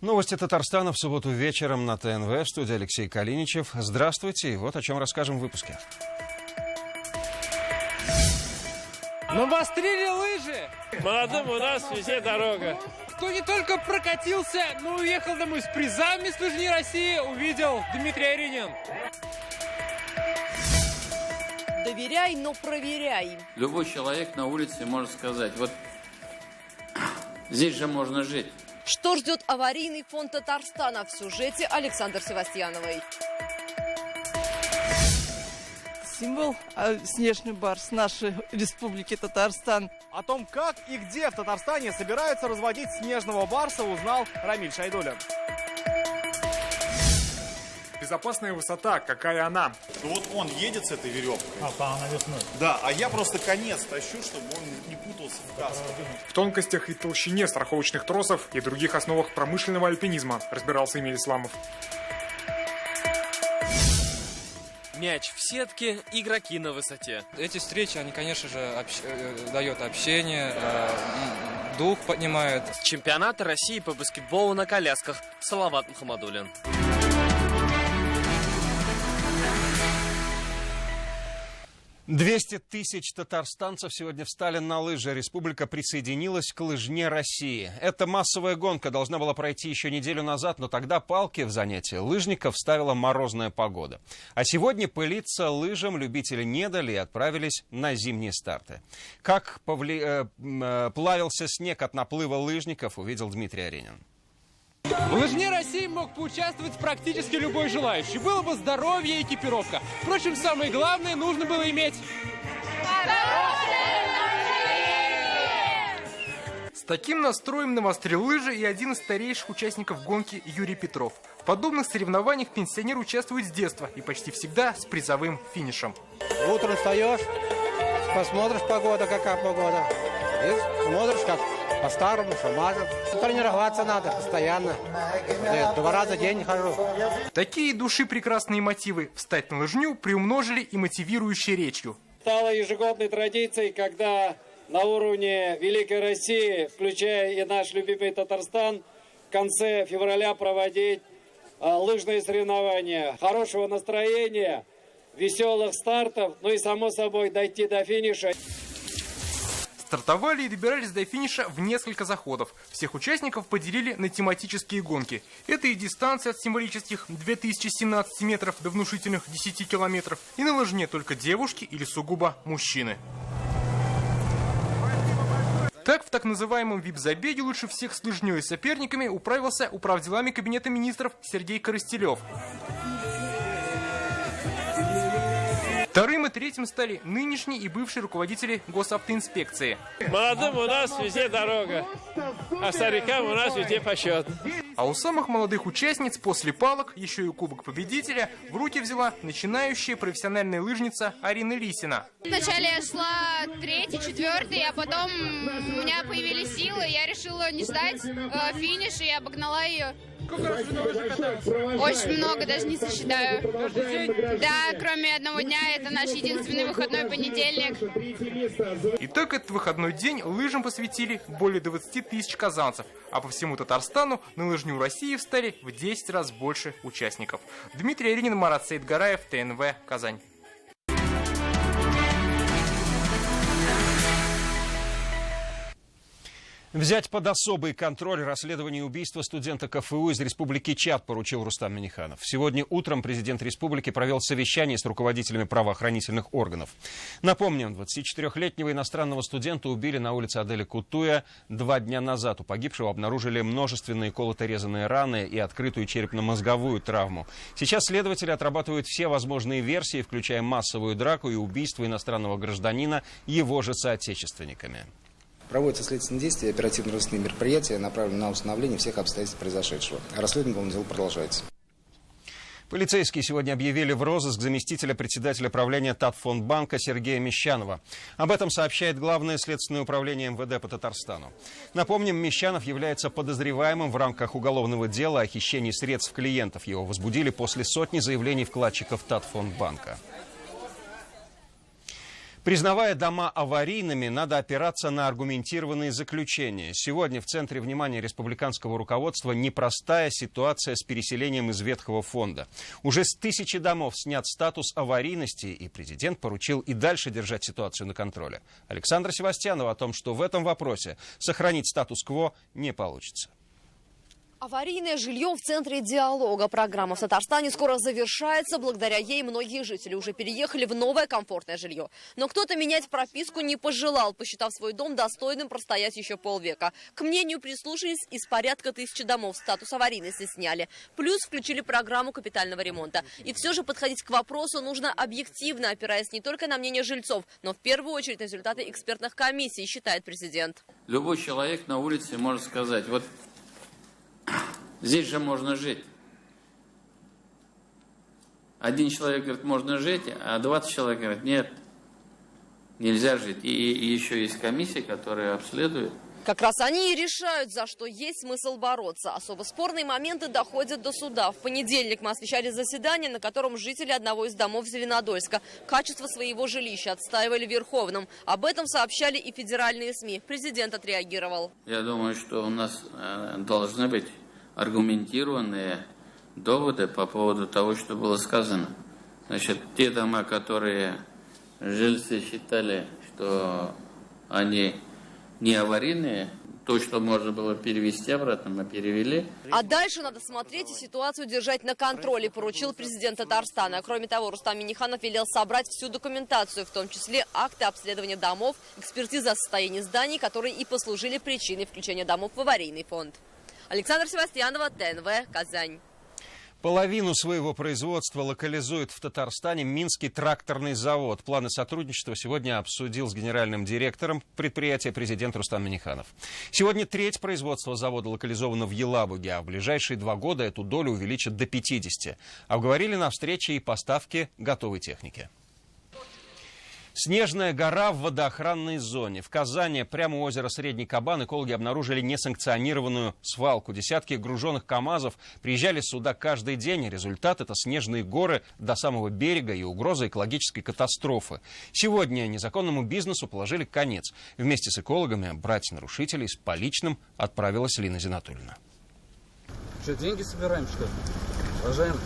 Новости Татарстана в субботу вечером на ТНВ. В студии Алексей Калиничев. Здравствуйте. И вот о чем расскажем в выпуске. Навострили лыжи! Молодым у нас везде дорога. Кто не только прокатился, но уехал домой с призами с лыжни России, увидел Дмитрий Аринин. Доверяй, но проверяй. Любой человек на улице может сказать: вот здесь же можно жить. Что ждет аварийный фонд Татарстана в сюжете Александры Севастьяновой. Символ снежный барс нашей республики Татарстан. О том, как и где в Татарстане собираются разводить снежного барса, узнал Рамиль Шайдуллин. Безопасная высота, какая она? Ну вот он едет с этой веревкой. Она весной. Да, а я просто конец тащу, чтобы он не путался в каске. В тонкостях и толщине страховочных тросов и других основах промышленного альпинизма разбирался Эмиль Исламов. Мяч в сетке, игроки на высоте. Эти встречи, они, конечно же, дают общение, дух поднимают. Чемпионат России по баскетболу на колясках. Салават Мухаммадуллин. 200 тысяч татарстанцев сегодня встали на лыжи. Республика присоединилась к лыжне России. Эта массовая гонка должна была пройти еще неделю назад, но тогда палки в занятие лыжников вставила морозная погода. А сегодня пылиться лыжам любители не дали и отправились на зимние старты. Как плавился снег от наплыва лыжников, увидел Дмитрий Аринин. В лыжне России мог поучаствовать практически любой желающий. Было бы здоровье и экипировка. Впрочем, самое главное, нужно было иметь... С таким настроем навострил лыжи и один из старейших участников гонки Юрий Петров. В подобных соревнованиях пенсионер участвует с детства и почти всегда с призовым финишем. Утром встаешь, посмотришь погода, какая погода, и смотришь, как по-старому, шамазом. Тренироваться надо постоянно. 2 раза в день хожу. Такие души прекрасные мотивы встать на лыжню приумножили и мотивирующей речью. Стало ежегодной традицией, когда на уровне Великой России, включая и наш любимый Татарстан, в конце февраля проводить лыжные соревнования. Хорошего настроения, веселых стартов, ну и, само собой, дойти до финиша. Стартовали и добирались до финиша в несколько заходов. Всех участников поделили на тематические гонки. Это и дистанция от символических 2017 метров до внушительных 10 километров. И на лыжне только девушки или сугубо мужчины. Так, в так называемом вип-забеге лучше всех с лыжней и соперниками управился управделами Кабинета министров Сергей Коростелев. Вторым и третьим стали нынешние и бывшие руководители госавтоинспекции. Молодым у нас везде дорога, а старикам у нас везде почет. А у самых молодых участниц после палок еще и кубок победителя в руки взяла начинающая профессиональная лыжница Арина Лисина. Вначале я шла 3-й, 4-й, а потом у меня появились силы, я решила не ждать финиш, и обогнала ее. Сколько раз вы на лыжах катались? Очень много, даже не сосчитаю. Да, кроме одного дня, это наш единственный выходной понедельник. Итак, этот выходной день лыжам посвятили более 20 тысяч казанцев, а по всему Татарстану на лыжню России встали в 10 раз больше участников. Дмитрий Аринин, Марат Саидгараев, ТНВ, Казань. Взять под особый контроль расследование убийства студента КФУ из Республики Чад поручил Рустам Минниханов. Сегодня утром президент республики провел совещание с руководителями правоохранительных органов. Напомним, 24-летнего иностранного студента убили на улице Аделя Кутуя 2 дня назад. У погибшего обнаружили множественные колото-резанные раны и открытую черепно-мозговую травму. Сейчас следователи отрабатывают все возможные версии, включая массовую драку и убийство иностранного гражданина его же соотечественниками. Проводятся следственные действия, оперативно-розыскные мероприятия, направленные на установление всех обстоятельств произошедшего. Расследование уголовного дела продолжается. Полицейские сегодня объявили в розыск заместителя председателя правления Татфондбанка Сергея Мещанова. Об этом сообщает Главное следственное управление МВД по Татарстану. Напомним, Мещанов является подозреваемым в рамках уголовного дела о хищении средств клиентов. Его возбудили после сотни заявлений вкладчиков Татфондбанка. Признавая дома аварийными, надо опираться на аргументированные заключения. Сегодня в центре внимания республиканского руководства непростая ситуация с переселением из ветхого фонда. Уже с 1000 домов снят статус аварийности, и президент поручил и дальше держать ситуацию на контроле. Александра Севастьянова о том, что в этом вопросе сохранить статус-кво не получится. Аварийное жилье в центре диалога. Программа в Татарстане скоро завершается. Благодаря ей многие жители уже переехали в новое комфортное жилье. Но кто-то менять прописку не пожелал, посчитав свой дом достойным простоять еще полвека. К мнению прислушались, из порядка 1000 домов статус аварийности сняли. Плюс включили программу капитального ремонта. И все же подходить к вопросу нужно объективно, опираясь не только на мнение жильцов, но в первую очередь на результаты экспертных комиссий, считает президент. Любой человек на улице может сказать, вот здесь же можно жить. Один человек говорит, можно жить, а 20 человек говорят, нет, нельзя жить. И еще есть комиссия, которая обследует. Как раз они и решают, за что есть смысл бороться. Особо спорные моменты доходят до суда. В понедельник мы освещали заседание, на котором жители одного из домов Зеленодольска качество своего жилища отстаивали в Верховном. Об этом сообщали и федеральные СМИ. Президент отреагировал. Я думаю, что у нас должны быть аргументированные доводы по поводу того, что было сказано. Значит, те дома, которые жильцы считали, что они не аварийные, то, что можно было перевести обратно, мы перевели. А дальше надо смотреть и ситуацию держать на контроле, поручил президент Татарстана. Кроме того, Рустам Минниханов велел собрать всю документацию, в том числе акты обследования домов, экспертиза состояния зданий, которые и послужили причиной включения домов в аварийный фонд. Александра Севастьянова, ТНВ, Казань. Половину своего производства локализует в Татарстане Минский тракторный завод. Планы сотрудничества сегодня обсудил с генеральным директором предприятия президент Рустам Минниханов. Сегодня треть производства завода локализована в Елабуге, а в ближайшие 2 года эту долю увеличат до 50%. Обговорили на встрече и поставки готовой техники. Снежная гора в водоохранной зоне. В Казани, прямо у озера Средний Кабан, экологи обнаружили несанкционированную свалку. Десятки груженных КАМАЗов приезжали сюда каждый день. Результат – это снежные горы до самого берега и угроза экологической катастрофы. Сегодня незаконному бизнесу положили конец. Вместе с экологами брать нарушителей с поличным отправилась Лина Зинатульна. Что, деньги собираем, что ли? Уважаемый.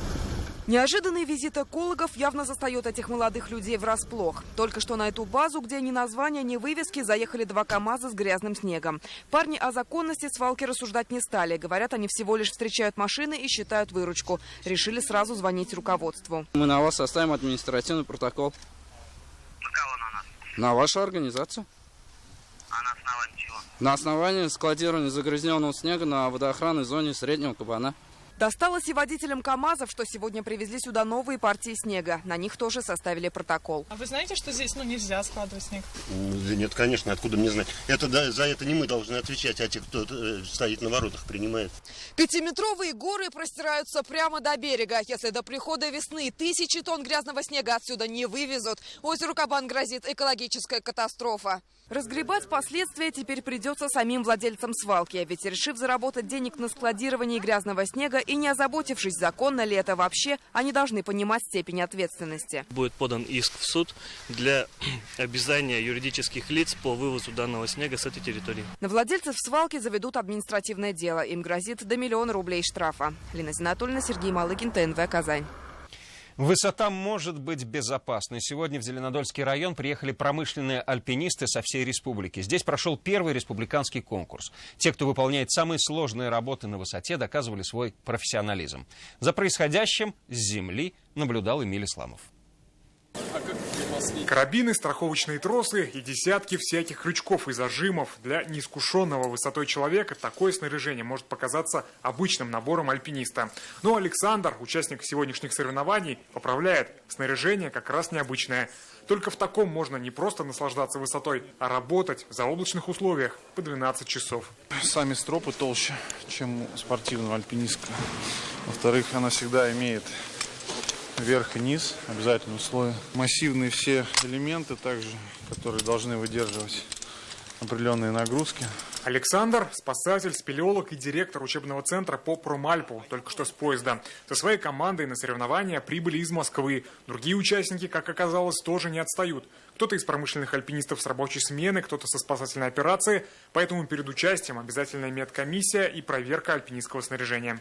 Неожиданный визит экологов явно застает этих молодых людей врасплох. Только что на эту базу, где ни названия, ни вывески, заехали 2 КАМАЗа с грязным снегом. Парни о законности свалки рассуждать не стали. Говорят, они всего лишь встречают машины и считают выручку. Решили сразу звонить руководству. Мы на вас составим административный протокол. На кого на нас? На вашу организацию. А на основании чего? На основании складирования загрязненного снега на водоохранной зоне Среднего Кабана. Досталось и водителям КАМАЗов, что сегодня привезли сюда новые партии снега. На них тоже составили протокол. А вы знаете, что здесь нельзя складывать снег? Нет, конечно, откуда мне знать. За это не мы должны отвечать, а те, кто стоит на воротах, принимает. 5-метровые горы простираются прямо до берега. Если до прихода весны 1000 тонн грязного снега отсюда не вывезут, озеру Кабан грозит экологическая катастрофа. Разгребать последствия теперь придется самим владельцам свалки. Ведь решив заработать денег на складировании грязного снега и не озаботившись, законно ли это вообще, они должны понимать степень ответственности. Будет подан иск в суд для обязания юридических лиц по вывозу данного снега с этой территории. На владельцев свалки заведут административное дело. Им грозит до 1 000 000 рублей штрафа. Лина Зинатульна, Сергей Малыгин, ТНВ, Казань. Высота может быть безопасной. Сегодня в Зеленодольский район приехали промышленные альпинисты со всей республики. Здесь прошел первый республиканский конкурс. Те, кто выполняет самые сложные работы на высоте, доказывали свой профессионализм. За происходящим с земли наблюдал Эмиль Исламов. Карабины, страховочные тросы и десятки всяких крючков и зажимов. Для неискушенного высотой человека такое снаряжение может показаться обычным набором альпиниста. Но Александр, участник сегодняшних соревнований, поправляет: снаряжение как раз необычное. Только в таком можно не просто наслаждаться высотой, а работать в заоблачных условиях по 12 часов. Сами стропы толще, чем у спортивного альпинистка. Во-вторых, она всегда имеет верх и низ, обязательно условия. Массивные все элементы также, которые должны выдерживать определенные нагрузки. Александр – спасатель, спелеолог и директор учебного центра по Промальпу, только что с поезда. Со своей командой на соревнования прибыли из Москвы. Другие участники, как оказалось, тоже не отстают. Кто-то из промышленных альпинистов с рабочей смены, кто-то со спасательной операции. Поэтому перед участием обязательная медкомиссия и проверка альпинистского снаряжения.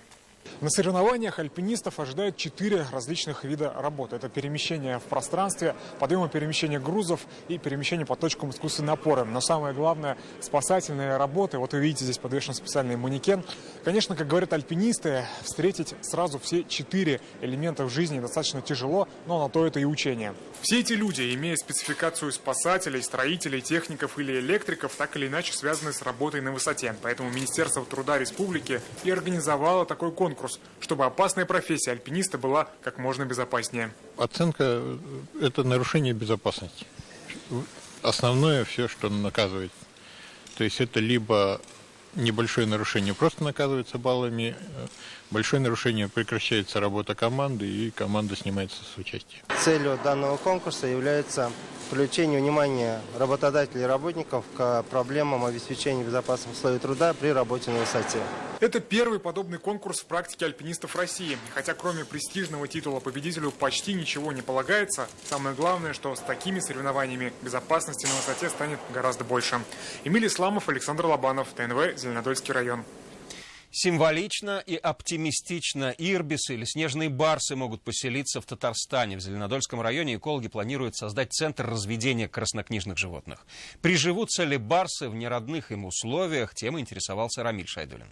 На соревнованиях альпинистов ожидают 4 различных вида работы. Это перемещение в пространстве, подъем и перемещение грузов и перемещение по точкам искусственной опоры. Но самое главное – спасательные работы. Вот вы видите, здесь подвешен специальный манекен. Конечно, как говорят альпинисты, встретить сразу все 4 элемента в жизни достаточно тяжело, но на то это и учение. Все эти люди, имея спецификацию спасателей, строителей, техников или электриков, так или иначе связаны с работой на высоте. Поэтому Министерство труда республики и организовало такой конкурс, чтобы опасная профессия альпиниста была как можно безопаснее. Оценка – это нарушение безопасности. Основное все, что наказывает. То есть это либо небольшое нарушение просто наказывается баллами, большое нарушение прекращается работа команды и команда снимается с участия. Целью данного конкурса является привлечение внимания работодателей и работников к проблемам обеспечения безопасных условий труда при работе на высоте. Это первый подобный конкурс в практике альпинистов России. Хотя кроме престижного титула победителю почти ничего не полагается, самое главное, что с такими соревнованиями безопасности на высоте станет гораздо больше. Эмиль Исламов, Александр Лобанов, ТНВ, Зеленодольский район. Символично и оптимистично ирбисы или снежные барсы могут поселиться в Татарстане. В Зеленодольском районе экологи планируют создать центр разведения краснокнижных животных. Приживутся ли барсы в неродных им условиях, тем интересовался Рамиль Шайдулин.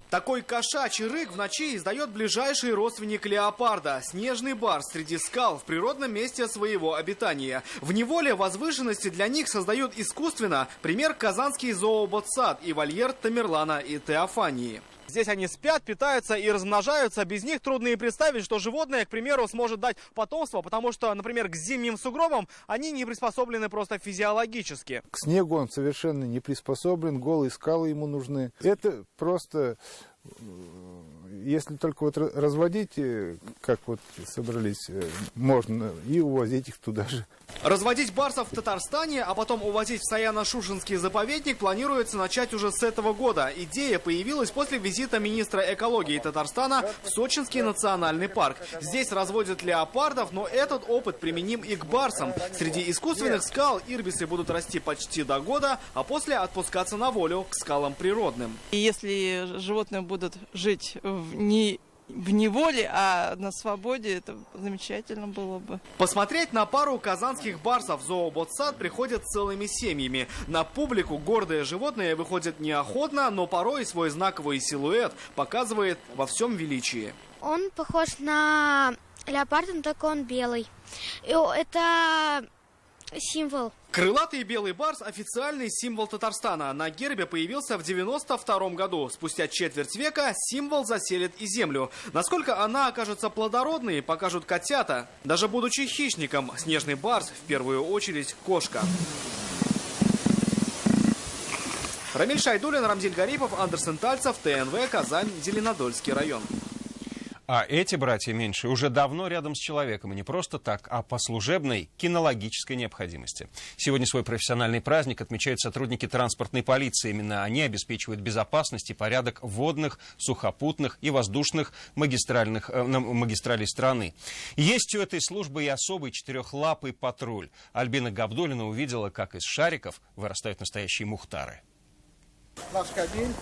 Такой кошачий рык в ночи издает ближайший родственник леопарда – снежный барс среди скал в природном месте своего обитания. В неволе возвышенности для них создают искусственно, пример казанский зооботсад и вольер Тамерлана и Теофании. Здесь они спят, питаются и размножаются. Без них трудно и представить, что животное, к примеру, сможет дать потомство, потому что, например, к зимним сугробам они не приспособлены просто физиологически. К снегу он совершенно не приспособлен, голые скалы ему нужны. Это просто, если только вот разводить, как вот собрались, можно и увозить их туда же. Разводить барсов в Татарстане, а потом увозить в Саяно-Шушенский заповедник планируется начать уже с этого года. Идея появилась после визита министра экологии Татарстана в Сочинский национальный парк. Здесь разводят леопардов, но этот опыт применим и к барсам. Среди искусственных скал ирбисы будут расти почти до года, а после отпускаться на волю к скалам природным. И если животные будут жить в неволе, а на свободе, это замечательно было бы. Посмотреть на пару казанских барсов в зооботсад приходят целыми семьями. На публику гордые животные выходят неохотно, но порой свой знаковый силуэт показывает во всем величии. Он похож на леопарда, но только он белый. И это символ. Крылатый белый барс – официальный символ Татарстана. На гербе появился в 1992 году. Спустя четверть века символ заселит и землю. Насколько она окажется плодородной, покажут котята. Даже будучи хищником, снежный барс в первую очередь кошка. Рамиль Шайдулин, Рамзиль Гарипов, Андерсен Тальцев, ТНВ, Казань, Зеленодольский район. А эти братья меньшие уже давно рядом с человеком. И не просто так, а по служебной кинологической необходимости. Сегодня свой профессиональный праздник отмечают сотрудники транспортной полиции. Именно они обеспечивают безопасность и порядок водных, сухопутных и воздушных магистралей страны. Есть у этой службы и особый четырехлапый патруль. Альбина Габдуллина увидела, как из шариков вырастают настоящие мухтары. Наш кабель,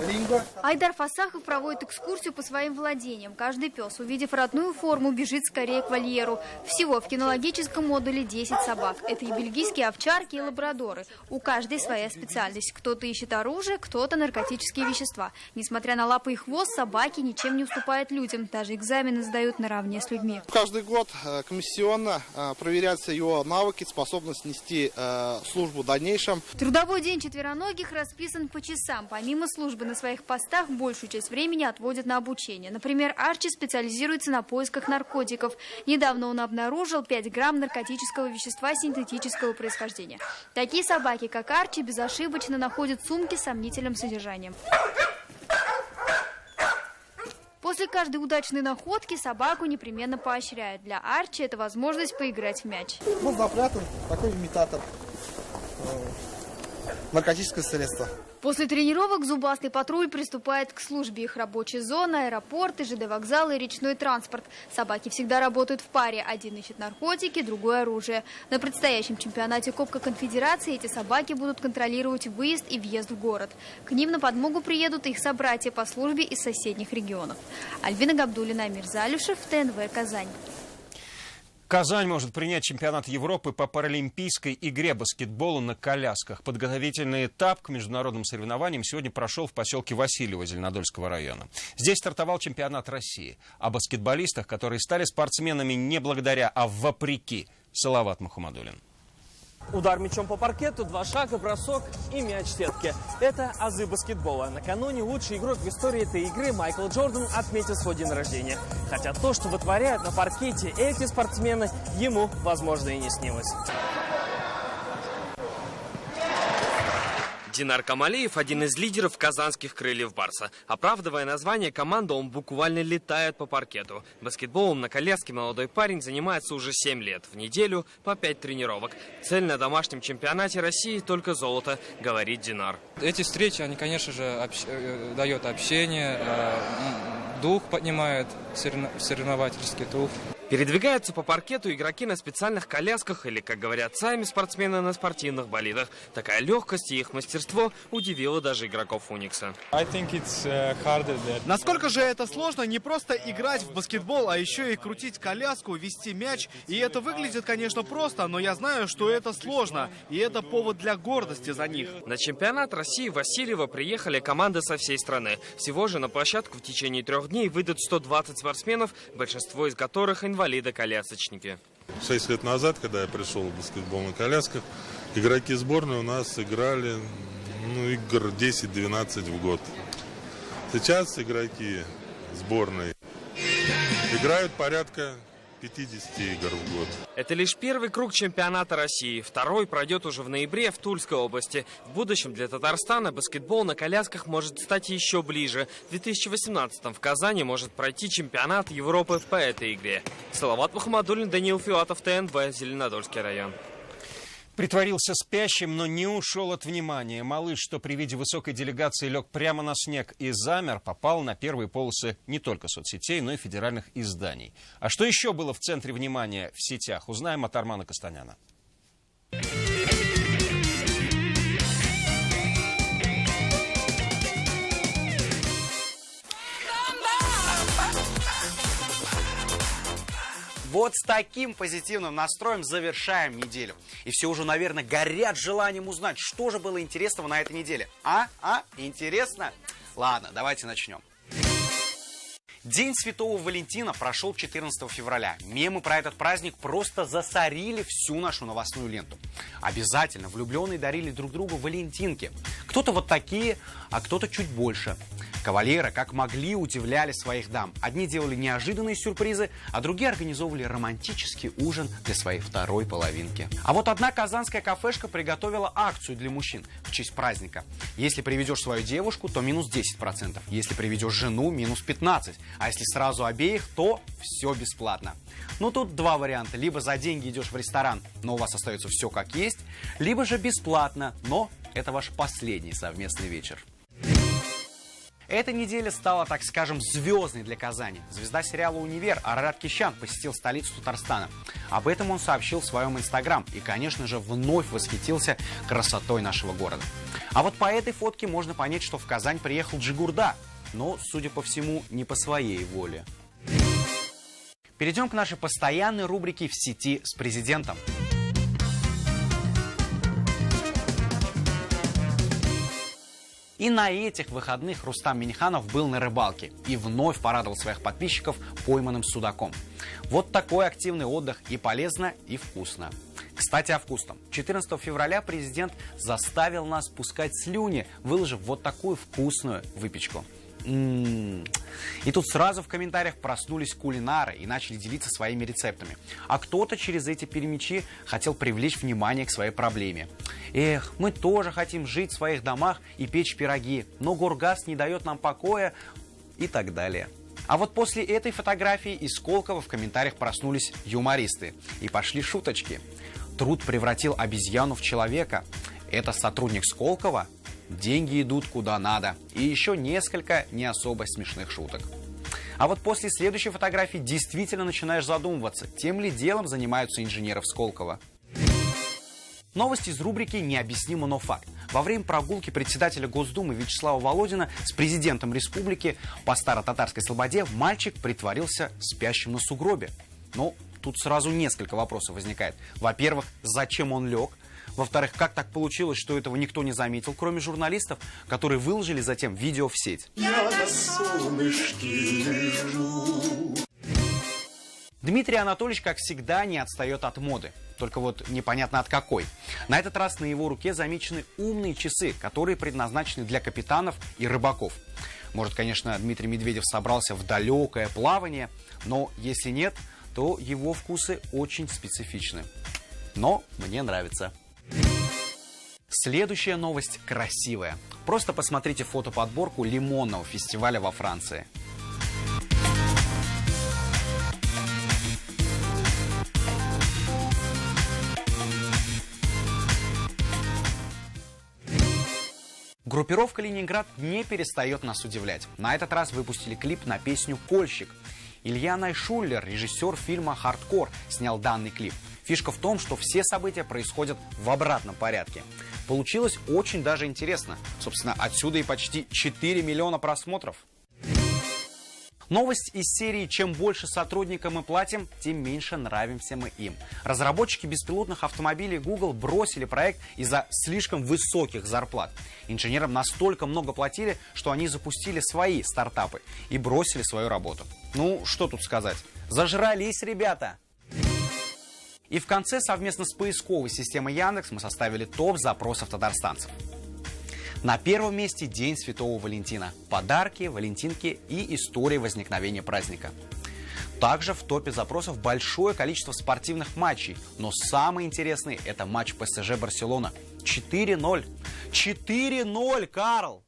Ринго. Айдар Фасахов проводит экскурсию по своим владениям. Каждый пес, увидев родную форму, бежит скорее к вольеру. Всего в кинологическом модуле 10 собак. Это и бельгийские овчарки, и лабрадоры. У каждой своя специальность. Кто-то ищет оружие, кто-то наркотические вещества. Несмотря на лапы и хвост, собаки ничем не уступают людям. Даже экзамены сдают наравне с людьми. Каждый год комиссионно проверяются его навыки, способность нести службу в дальнейшем. Трудовой день четвероногих расписан по часам. Помимо службы на своих постах, большую часть времени отводят на обучение. Например, Арчи специализируется на поисках наркотиков. Недавно он обнаружил 5 грамм наркотического вещества синтетического происхождения. Такие собаки, как Арчи, безошибочно находят сумки с сомнительным содержанием. После каждой удачной находки собаку непременно поощряют. Для Арчи это возможность поиграть в мяч. Вот запрятан такой имитатор. Наркотическое средство. После тренировок зубастый патруль приступает к службе. Их рабочая зона, аэропорты, ЖД-вокзалы и речной транспорт. Собаки всегда работают в паре. Один ищет наркотики, другой оружие. На предстоящем чемпионате Кубка Конфедерации эти собаки будут контролировать выезд и въезд в город. К ним на подмогу приедут их собратья по службе из соседних регионов. Альбина Габдуллина, Амир Залюшев, ТНВ «Казань». Казань может принять чемпионат Европы по паралимпийской игре баскетбола на колясках. Подготовительный этап к международным соревнованиям сегодня прошел в поселке Васильево Зеленодольского района. Здесь стартовал чемпионат России. О баскетболистах, которые стали спортсменами не благодаря, а вопреки. Салават Мухаммадуллин. Удар мячом по паркету, 2 шага, бросок и мяч в сетке. Это азы баскетбола. Накануне лучший игрок в истории этой игры Майкл Джордан отметил свой день рождения. Хотя то, что вытворяют на паркете эти спортсмены, ему, возможно, и не снилось. Динар Камалиев – один из лидеров казанских крыльев Барса. Оправдывая название команды, он буквально летает по паркету. Баскетболом на коляске молодой парень занимается уже 7 лет. В неделю по 5 тренировок. Цель на домашнем чемпионате России только золото, говорит Динар. Эти встречи, они, конечно же, дают общение, дух поднимают, соревновательский дух. Передвигаются по паркету игроки на специальных колясках или, как говорят сами спортсмены, на спортивных болидах. Такая легкость и их мастерство удивило даже игроков Уникса. Насколько же это сложно не просто играть в баскетбол, а еще и крутить коляску, вести мяч. И это выглядит, конечно, просто, но я знаю, что это сложно. И это повод для гордости за них. На чемпионат России в Васильево приехали команды со всей страны. Всего же на площадку в течение 3 дней выйдут 120 спортсменов, большинство из которых инвалиды-колясочники. 6 лет назад, когда я пришел в баскетбол на колясках, игроки сборной у нас играли игр 10-12 в год. Сейчас игроки сборной играют порядка 50 игр в год. Это лишь первый круг чемпионата России. Второй пройдет уже в ноябре в Тульской области. В будущем для Татарстана баскетбол на колясках может стать еще ближе. В 2018-м в Казани может пройти чемпионат Европы по этой игре. Салават Мухаммадуллин, Даниил Филатов, ТНВ, Зеленодольский район. Притворился спящим, но не ушел от внимания. Малыш, что при виде высокой делегации лег прямо на снег и замер, попал на первые полосы не только соцсетей, но и федеральных изданий. А что еще было в центре внимания в сетях, узнаем от Армана Костаняна. Вот с таким позитивным настроем завершаем неделю. И все уже, наверное, горят желанием узнать, что же было интересного на этой неделе. Интересно? Ладно, давайте начнем. День Святого Валентина прошел 14 февраля. Мемы про этот праздник просто засорили всю нашу новостную ленту. Обязательно влюбленные дарили друг другу валентинки. Кто-то вот такие, а кто-то чуть больше. Кавалеры как могли удивляли своих дам. Одни делали неожиданные сюрпризы, а другие организовывали романтический ужин для своей второй половинки. А вот одна казанская кафешка приготовила акцию для мужчин в честь праздника. Если приведешь свою девушку, то минус 10%. Если приведешь жену, минус 15%. А если сразу обеих, то все бесплатно. Ну, тут два варианта. Либо за деньги идешь в ресторан, но у вас остается все как есть, либо же бесплатно, но это ваш последний совместный вечер. Эта неделя стала, так скажем, звездной для Казани. Звезда сериала «Универ» Арарат Кещян посетил столицу Татарстана. Об этом он сообщил в своем инстаграм и, конечно же, вновь восхитился красотой нашего города. А вот по этой фотке можно понять, что в Казань приехал Джигурда, но, судя по всему, не по своей воле. Перейдем к нашей постоянной рубрике «В сети с президентом». И на этих выходных Рустам Минниханов был на рыбалке и вновь порадовал своих подписчиков пойманным судаком. Вот такой активный отдых, и полезно, и вкусно. Кстати, о вкусном. 14 февраля президент заставил нас пускать слюни, выложив вот такую вкусную выпечку. И тут сразу в комментариях проснулись кулинары и начали делиться своими рецептами. А кто-то через эти перемечи хотел привлечь внимание к своей проблеме. Эх, мы тоже хотим жить в своих домах и печь пироги, но Горгаз не дает нам покоя и так далее. А вот после этой фотографии из Сколково в комментариях проснулись юмористы. И пошли шуточки. Труд превратил обезьяну в человека. Это сотрудник Сколково? Деньги идут куда надо. И еще несколько не особо смешных шуток. А вот после следующей фотографии действительно начинаешь задумываться, тем ли делом занимаются инженеры в Сколково. Новость из рубрики «Необъяснимо, но факт». Во время прогулки председателя Госдумы Вячеслава Володина с президентом республики по Старо-Татарской Слободе мальчик притворился спящим на сугробе. Ну, тут сразу несколько вопросов возникает. Во-первых, зачем он лег? Во-вторых, как так получилось, что этого никто не заметил, кроме журналистов, которые выложили затем видео в сеть? Я на солнышке лежу. Дмитрий Анатольевич, как всегда, не отстает от моды. Только вот непонятно от какой. На этот раз на его руке замечены умные часы, которые предназначены для капитанов и рыбаков. Может, конечно, Дмитрий Медведев собрался в далекое плавание, но если нет, то его вкусы очень специфичны. Но мне нравится. Следующая новость красивая. Просто посмотрите фотоподборку лимонного фестиваля во Франции. Группировка «Ленинград» не перестает нас удивлять. На этот раз выпустили клип на песню «Кольщик». Илья Найшуллер, режиссер фильма «Хардкор», снял данный клип. Фишка в том, что все события происходят в обратном порядке. Получилось очень даже интересно. Собственно, отсюда и почти 4 миллиона просмотров. Новость из серии «Чем больше сотрудникам мы платим, тем меньше нравимся мы им». Разработчики беспилотных автомобилей Google бросили проект из-за слишком высоких зарплат. Инженерам настолько много платили, что они запустили свои стартапы и бросили свою работу. Ну, что тут сказать? Зажрались, ребята! И в конце совместно с поисковой системой Яндекс мы составили топ запросов татарстанцев. На первом месте День Святого Валентина. Подарки, валентинки и история возникновения праздника. Также в топе запросов большое количество спортивных матчей. Но самый интересный – это матч ПСЖ-Барселона. 4-0. 4-0, Карл!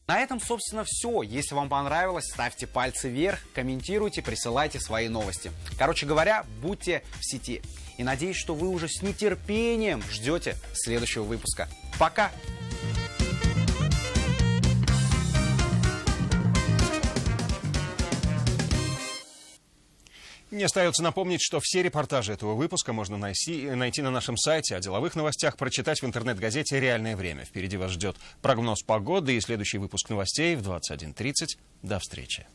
На этом, собственно, все. Если вам понравилось, ставьте пальцы вверх, комментируйте, присылайте свои новости. Короче говоря, будьте в сети. И надеюсь, что вы уже с нетерпением ждете следующего выпуска. Пока! Мне остается напомнить, что все репортажи этого выпуска можно найти на нашем сайте, о деловых новостях прочитать в интернет-газете «Реальное время». Впереди вас ждет прогноз погоды и следующий выпуск новостей в 21:30. До встречи.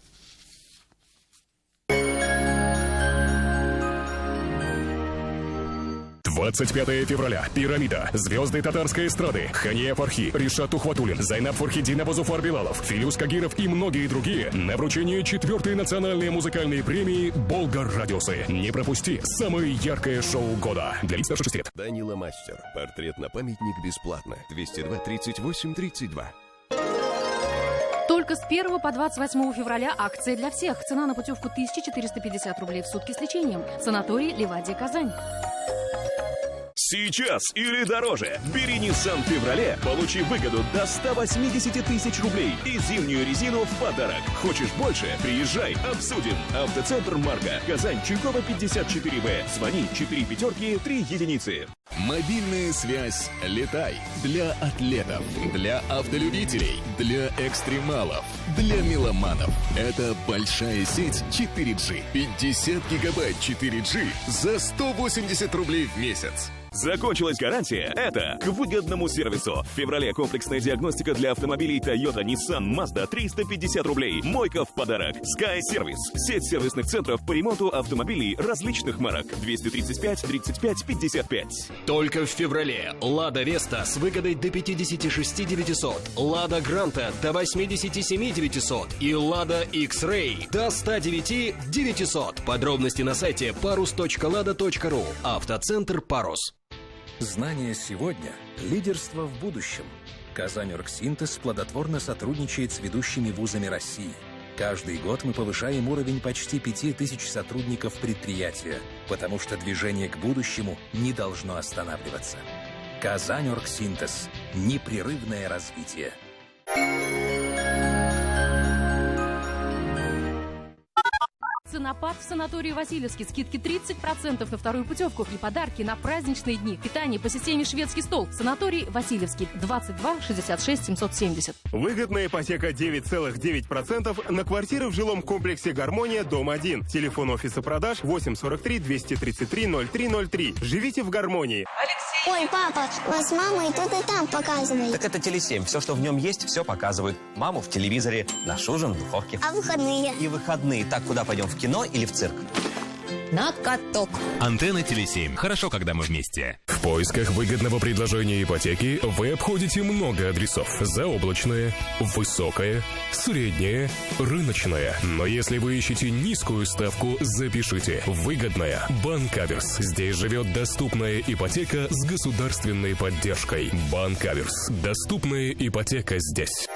25 февраля. Пирамида. Звезды татарской эстрады. Хания Фархи, Ришат Тухватуллин, Зайнаб Фархидинова, Зуфар Билалов, Филюс Кагиров и многие другие на вручение 4-й национальной музыкальной премии «Болгар Радиусы». Не пропусти самое яркое шоу года. Для лиц старше 6 лет. Данила Мастер. Портрет на памятник бесплатно. 202-38-32. Только с 1 по 28 февраля акция для всех. Цена на путевку 1450 рублей в сутки с лечением. Санаторий Ливадия, Казань. Сейчас или дороже. Бери Nissan в феврале, получи выгоду до 180 тысяч рублей и зимнюю резину в подарок. Хочешь больше? Приезжай, обсудим. Автоцентр Марка. Казань, Чуйкова, 54В. Звони 4 пятерки 3 единицы. Мобильная связь «Летай» для атлетов, для автолюбителей, для экстремалов, для меломанов. Это большая сеть 4G. 50 гигабайт 4G за 180 рублей в месяц. Закончилась гарантия? Это к выгодному сервису. В феврале комплексная диагностика для автомобилей Toyota, Nissan, Mazda 350 рублей. Мойка в подарок. Sky Service. Сеть сервисных центров по ремонту автомобилей различных марок. 235 35 55. Только в феврале. Лада Веста с выгодой до 56 900. Лада Гранта до 87 900. И Лада X-Ray до 109 900. Подробности на сайте parus.lada.ru. Автоцентр Парус. Знание сегодня – лидерство в будущем. Казань-Оргсинтез плодотворно сотрудничает с ведущими вузами России. Каждый год мы повышаем уровень почти 5000 сотрудников предприятия, потому что движение к будущему не должно останавливаться. Казань-Оргсинтез – непрерывное развитие. ценопад в санатории Васильевский. Скидки 30% на вторую путевку и подарки на праздничные дни. Питание по системе «Шведский стол». Санаторий Васильевский. 22 66 770. Выгодная ипотека 9,9% на квартиры в жилом комплексе «Гармония», дом 1. Телефон офиса продаж 843 233 0303. Живите в гармонии. Ой, папа, вас мама и тут, и там показывает. Так это Теле7. Все, что в нем есть, все показывают. Маму в телевизоре, наш ужин в духовке. А выходные? И выходные. Так, куда пойдем, в кино или в цирк? На каток. Антенна Теле7. Хорошо, когда мы вместе. В поисках выгодного предложения ипотеки вы обходите много адресов. Заоблачное, высокое, среднее, рыночное. Но если вы ищете низкую ставку, запишите. Выгодная. Банк Аверс. Здесь живет доступная ипотека с государственной поддержкой. Банк Аверс. Доступная ипотека здесь.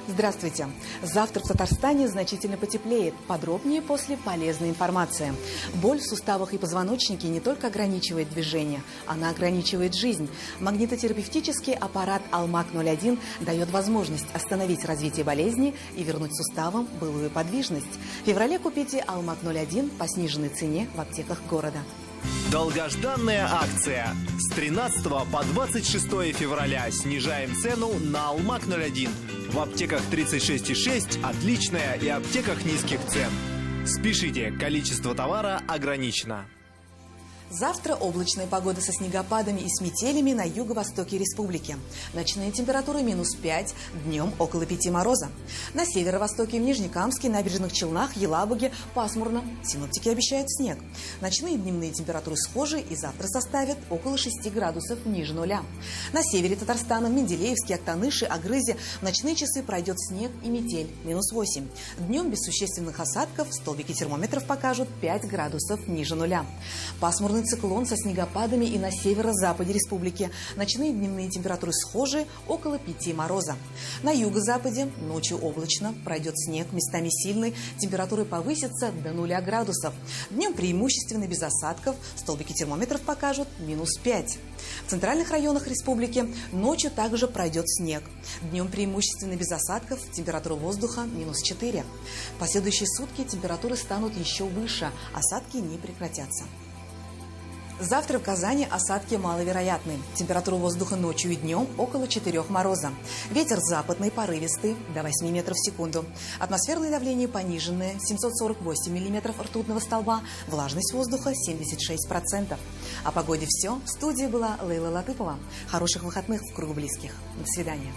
Здравствуйте. Завтра в Татарстане значительно потеплеет. Подробнее после полезной информации. Боль в суставах и позвоночнике не только ограничивает движение, она ограничивает жизнь. Магнитотерапевтический аппарат «Алмак-01» дает возможность остановить развитие болезни и вернуть суставам былую подвижность. В феврале купите «Алмак-01» по сниженной цене в аптеках города. Долгожданная акция. С 13 по 26 февраля снижаем цену на «Алмак-01». В аптеках 36,6 отличная и аптеках низких цен. Спешите, количество товара ограничено. Завтра облачная погода со снегопадами и с метелями на юго-востоке республики. Ночные температуры -5, днем около 5 мороза. На северо-востоке, в Нижнекамске, Набережных Челнах, Елабуге пасмурно. Синоптики обещают снег. Ночные и дневные температуры схожи и завтра составят около 6 градусов ниже нуля. На севере Татарстана, в Менделеевске, Актаныше, Агрызе в ночные часы пройдет снег и метель -8. Днем без существенных осадков столбики термометров покажут 5 градусов ниже нуля. Пасмурный циклон со снегопадами и на северо-западе республики. Ночные и дневные температуры схожи, около 5 мороза. На юго-западе ночью облачно, пройдет снег, местами сильный, температуры повысятся до 0 градусов. Днем преимущественно без осадков, столбики термометров покажут -5. В центральных районах республики ночью также пройдет снег. Днем преимущественно без осадков, температура воздуха -4. В последующие сутки температуры станут еще выше, осадки не прекратятся. Завтра в Казани осадки маловероятны. Температура воздуха ночью и днем около 4 мороза. Ветер западный, порывистый, до 8 метров в секунду. Атмосферное давление пониженное, 748 миллиметров ртутного столба. Влажность воздуха 76%. О погоде все. В студии была Лейла Латыпова. Хороших выходных в кругу близких. До свидания.